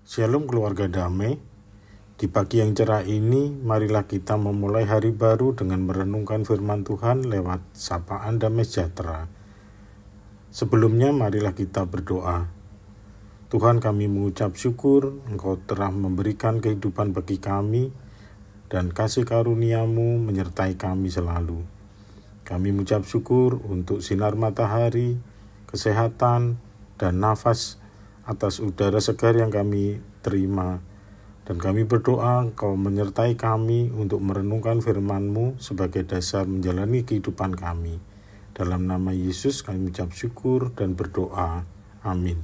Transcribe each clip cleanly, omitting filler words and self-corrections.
Shalom keluarga damai. Di pagi yang cerah ini, marilah kita memulai hari baru dengan merenungkan firman Tuhan lewat sapaan damai sejahtera. Sebelumnya marilah kita berdoa. Tuhan, kami mengucap syukur Engkau telah memberikan kehidupan bagi kami dan kasih karunia-Mu menyertai kami selalu. Kami mengucap syukur untuk sinar matahari, kesehatan, dan nafas atas udara segar yang kami terima. Dan kami berdoa Engkau menyertai kami untuk merenungkan firman-Mu sebagai dasar menjalani kehidupan kami. Dalam nama Yesus kami mengucap syukur dan berdoa. Amin.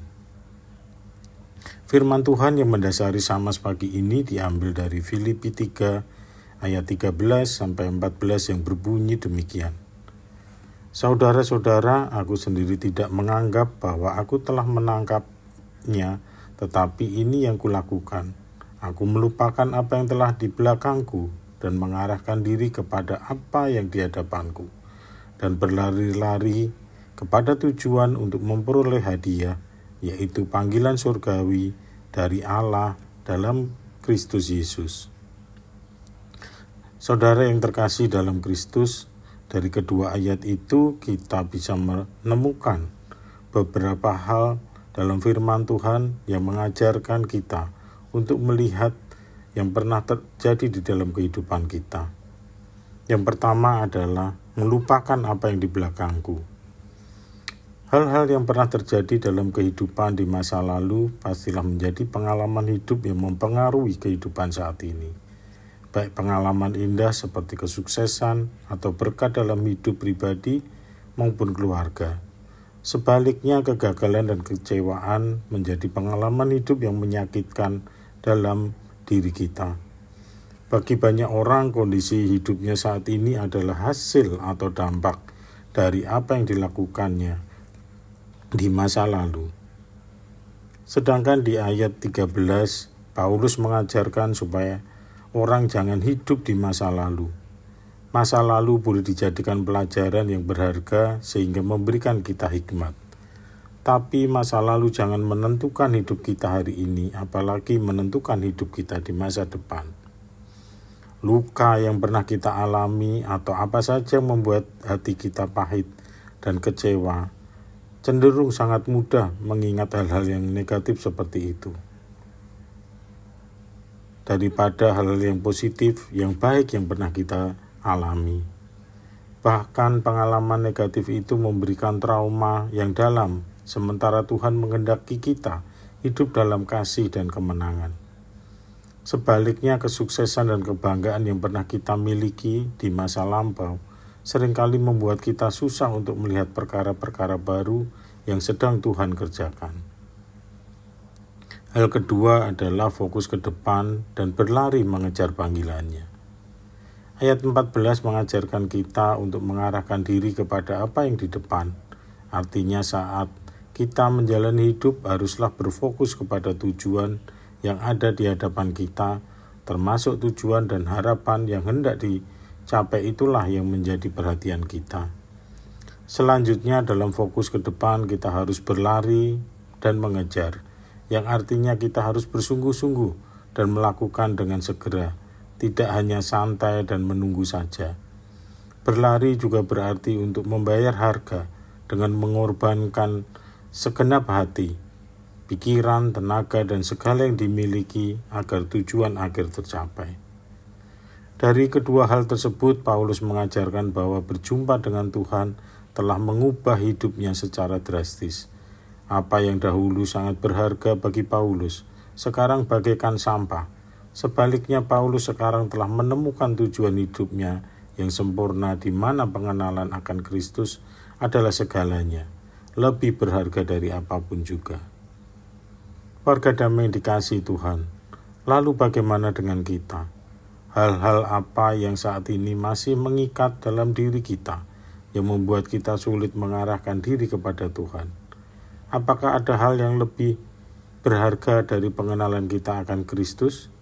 Firman Tuhan yang mendasari Samas pagi ini diambil dari Filipi 3 ayat 13 sampai 14 yang berbunyi demikian. Saudara-saudara, aku sendiri tidak menganggap bahwa aku telah menangkapnya, tetapi ini yang kulakukan. Aku melupakan apa yang telah di belakangku dan mengarahkan diri kepada apa yang di hadapanku, dan berlari-lari kepada tujuan untuk memperoleh hadiah, yaitu panggilan surgawi dari Allah dalam Kristus Yesus. Saudara yang terkasih dalam Kristus, dari kedua ayat itu kita bisa menemukan beberapa hal dalam firman Tuhan yang mengajarkan kita untuk melihat yang pernah terjadi di dalam kehidupan kita. Yang pertama adalah melupakan apa yang di belakangku. Hal-hal yang pernah terjadi dalam kehidupan di masa lalu pastilah menjadi pengalaman hidup yang mempengaruhi kehidupan saat ini. Baik pengalaman indah seperti kesuksesan atau berkat dalam hidup pribadi maupun keluarga. Sebaliknya, kegagalan dan kecewaan menjadi pengalaman hidup yang menyakitkan dalam diri kita. Bagi banyak orang, kondisi hidupnya saat ini adalah hasil atau dampak dari apa yang dilakukannya di masa lalu. Sedangkan di ayat 13, Paulus mengajarkan supaya orang jangan hidup di masa lalu. Masa lalu boleh dijadikan pelajaran yang berharga sehingga memberikan kita hikmat. Tapi masa lalu jangan menentukan hidup kita hari ini, apalagi menentukan hidup kita di masa depan. Luka yang pernah kita alami atau apa saja yang membuat hati kita pahit dan kecewa, cenderung sangat mudah mengingat hal-hal yang negatif seperti itu. Daripada hal yang positif, yang baik yang pernah kita alami. Bahkan pengalaman negatif itu memberikan trauma yang dalam, sementara Tuhan menghendaki kita hidup dalam kasih dan kemenangan. Sebaliknya, kesuksesan dan kebanggaan yang pernah kita miliki di masa lampau seringkali membuat kita susah untuk melihat perkara-perkara baru yang sedang Tuhan kerjakan. Hal kedua adalah fokus ke depan dan berlari mengejar panggilannya. Ayat 14 mengajarkan kita untuk mengarahkan diri kepada apa yang di depan. Artinya saat kita menjalani hidup haruslah berfokus kepada tujuan yang ada di hadapan kita, termasuk tujuan dan harapan yang hendak dicapai itulah yang menjadi perhatian kita. Selanjutnya dalam fokus ke depan kita harus berlari dan mengejar, yang artinya kita harus bersungguh-sungguh dan melakukan dengan segera, tidak hanya santai dan menunggu saja. Berlari juga berarti untuk membayar harga dengan mengorbankan segenap hati, pikiran, tenaga, dan segala yang dimiliki agar tujuan akhir tercapai. Dari kedua hal tersebut, Paulus mengajarkan bahwa berjumpa dengan Tuhan telah mengubah hidupnya secara drastis. Apa yang dahulu sangat berharga bagi Paulus, sekarang bagaikan sampah. Sebaliknya, Paulus sekarang telah menemukan tujuan hidupnya yang sempurna, di mana pengenalan akan Kristus adalah segalanya, lebih berharga dari apapun juga. Warga damai yang dikasihi Tuhan, lalu bagaimana dengan kita? Hal-hal apa yang saat ini masih mengikat dalam diri kita, yang membuat kita sulit mengarahkan diri kepada Tuhan? Apakah ada hal yang lebih berharga dari pengenalan kita akan Kristus?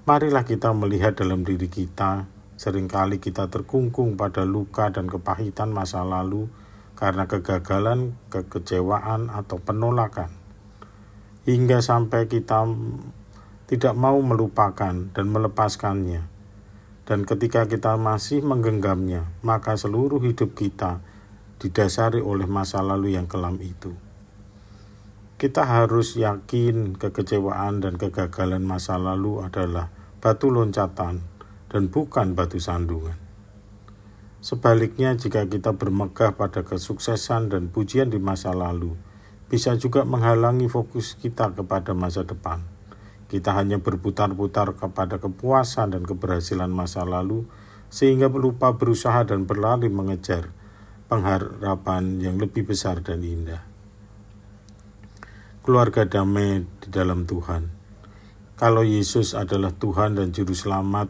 Marilah kita melihat dalam diri kita. Seringkali kita terkungkung pada luka dan kepahitan masa lalu karena kegagalan, kekecewaan, atau penolakan. hingga sampai kita tidak mau melupakan dan melepaskannya. Dan ketika kita masih menggenggamnya, maka seluruh hidup kita didasari oleh masa lalu yang kelam itu. Kita harus yakin kekecewaan dan kegagalan masa lalu adalah batu loncatan dan bukan batu sandungan. Sebaliknya, jika kita bermegah pada kesuksesan dan pujian di masa lalu, bisa juga menghalangi fokus kita kepada masa depan. Kita hanya berputar-putar kepada kepuasan dan keberhasilan masa lalu, sehingga lupa berusaha dan berlari mengejar pengharapan yang lebih besar dan indah. Keluarga damai di dalam Tuhan. Kalau Yesus adalah Tuhan dan Juru Selamat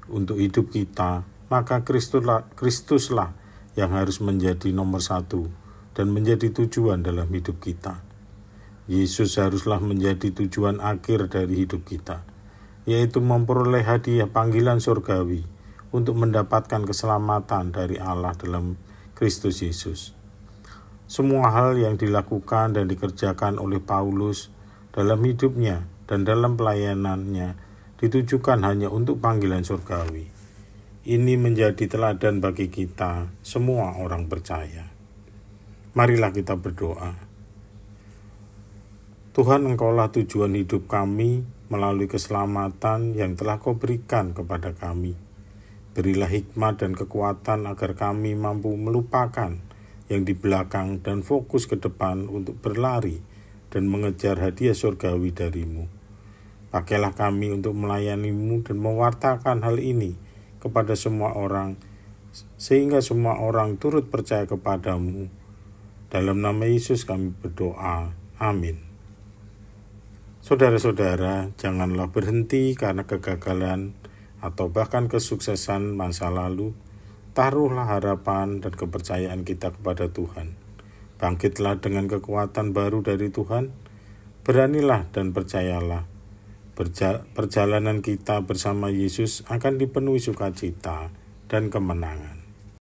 untuk hidup kita, maka Kristuslah yang harus menjadi nomor satu dan menjadi tujuan dalam hidup kita. Yesus haruslah menjadi tujuan akhir dari hidup kita, yaitu memperoleh hadiah panggilan surgawi untuk mendapatkan keselamatan dari Allah dalam Kristus Yesus. Semua hal yang dilakukan dan dikerjakan oleh Paulus dalam hidupnya dan dalam pelayanannya ditujukan hanya untuk panggilan surgawi. Ini menjadi teladan bagi kita, semua orang percaya. Marilah kita berdoa. Tuhan, Engkaulah tujuan hidup kami melalui keselamatan yang telah Kau berikan kepada kami. Berilah hikmat dan kekuatan agar kami mampu melupakan yang di belakang dan fokus ke depan untuk berlari dan mengejar hadiah surgawi dari-Mu. Pakailah kami untuk melayani-Mu dan mewartakan hal ini kepada semua orang, sehingga semua orang turut percaya kepada-Mu. Dalam nama Yesus kami berdoa. Amin. Saudara-saudara, janganlah berhenti karena kegagalan atau bahkan kesuksesan masa lalu. Taruhlah harapan dan kepercayaan kita kepada Tuhan. Bangkitlah dengan kekuatan baru dari Tuhan. Beranilah dan percayalah. Perjalanan kita bersama Yesus akan dipenuhi sukacita dan kemenangan.